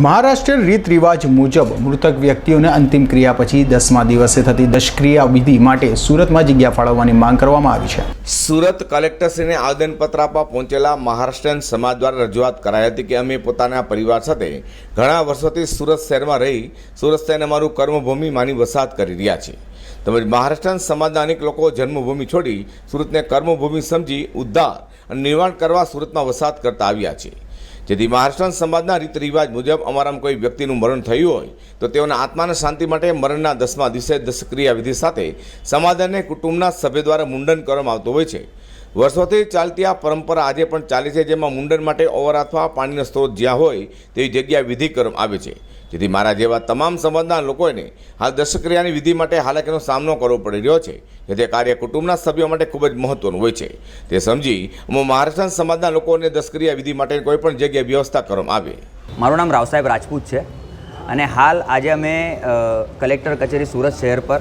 મહારાષ્ટ્ર રીત રિવાજ મુજબ મૃતક વ્યક્તિઓને અંતિમ ક્રિયા પછી 10મા દિવસે થતી દશક્રિયા વિધિ માટે સુરતમાં જગ્યા ફાળવવાની માંગ કરવામાં આવી છે। સુરત કલેક્ટરશ્રીને આવેદનપત્ર આપવા પહોંચેલા મહારાષ્ટ્રીયન સમાજ દ્વારા રજૂઆત કરાઈ હતી કે અમે પોતાના પરિવાર સાથે ઘણા વર્ષોથી સુરત શહેરમાં રહી સુરત શહેરને અમારું કર્મભૂમિ માની વસાહત કરી રહ્યા છીએ। તેમજ મહારાષ્ટ્રીયન સમાજના અનેક લોકો જન્મભૂમિ છોડી સુરતને કર્મભૂમિ સમજી ઉદ્ધાર અને નિર્માણ કરવા સુરતમાં વસાહત કરતા આવ્યા છે। જેથી મહારાષ્ટ્રીયન સમાજના રીત રિવાજ મુજબ અમારામાં કોઈ વ્યક્તિનું મરણ થયું હોય તો તેઓના આત્માના શાંતિ માટે મરણના 10મા દિવસે દશક્રિયા વિધિ સાથે સમાજ અને કુટુંબના સભ્ય દ્વારા મુંડન કરવામાં આવતું હોય છે। વર્ષોથી ચાલતી આ પરંપરા આજે પણ ચાલે છે, જેમાં મુંડન માટે ઓવર અથવા પાણીનો સ્ત્રોત જ્યાં હોય તેવી જગ્યા વિધિ કરવામાં આવે છે। જેથી મારા જેવા તમામ સમાજના લોકોને હાલ દશક્રિયાની વિધિ માટે હાલાકીનો સામનો કરવો પડી રહ્યો છે, જેથી કાર્ય કુટુંબના સભ્યો માટે ખૂબ જ મહત્વનું હોય છે। તે સમજી અમે મહારાષ્ટ્ર સમાજના લોકોને દશક્રિયા વિધિ માટે કોઈ પણ જગ્યાએ વ્યવસ્થા કરવામાં આવે। મારું નામ રાવ સાહેબ રાજપૂત છે અને હાલ આજે અમે કલેક્ટર કચેરી સુરત શહેર પર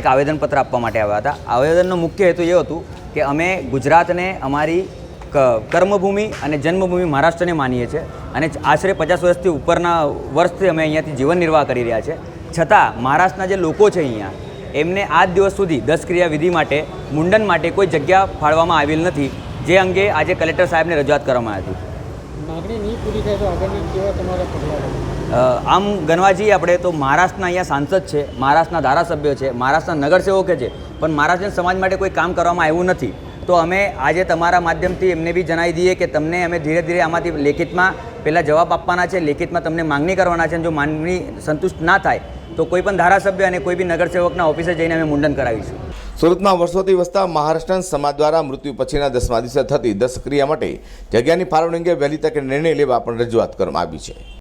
એક આવેદનપત્ર આપવા માટે આવ્યા હતા। આવેદનનો મુખ્ય હેતુ એ હતું કે અમે ગુજરાતને અમારી કર્મભૂમિ અને જન્મભૂમિ મહારાષ્ટ્રને માનીએ છીએ અને આશરે 50 વર્ષથી ઉપરના વર્ષથી અમે અહીંયાથી જીવન નિર્વાહ કરી રહ્યા છે। છતાં મહારાષ્ટ્રના જે લોકો છે અહીંયા એમને આજ દિવસ સુધી દશક્રિયા વિધિ માટે મુંડન માટે કોઈ જગ્યા ફાળવવામાં આવેલ નથી, જે અંગે આજે કલેક્ટર સાહેબને રજૂઆત કરવામાં આવી હતી। માગણી નહીં પૂરી થાય તો આગળના કેવા તમારા પગલાં? આમ ગણવા જઈએ આપણે તો મહારાષ્ટ્રના અહીંયા સાંસદ છે, મહારાષ્ટ્રના ધારાસભ્યો છે, મહારાષ્ટ્રના નગરસેવકો છે, પણ મહારાષ્ટ્રીયન સમાજ માટે કોઈ કામ કરવામાં આવ્યું નથી। તો અમે આજે તમારા માધ્યમથી એમને બી જણાવી દઈએ કે તમને અમે ધીરે ધીરે આમાંથી લેખિતમાં પહેલાં જવાબ આપવાના છે, લેખિતમાં તમને માંગણી કરવાના છે। જો માંગણી સંતુષ્ટ ના થાય તો કોઈ પણ ધારાસભ્ય અને કોઈ બી નગરસેવકના ઓફિસે જઈને અમે મુંડન કરાવીશું। સુરતમાં વર્ષોથી વસતા મહારાષ્ટ્રીયન સમાજ દ્વારા મૃત્યુ પછીના 10મા દિવસે થતી દશક્રિયા માટે જગ્યાની ફાળવણી અંગે વહેલી તકે નિર્ણય લેવા પણ રજૂઆત કરવામાં આવી છે।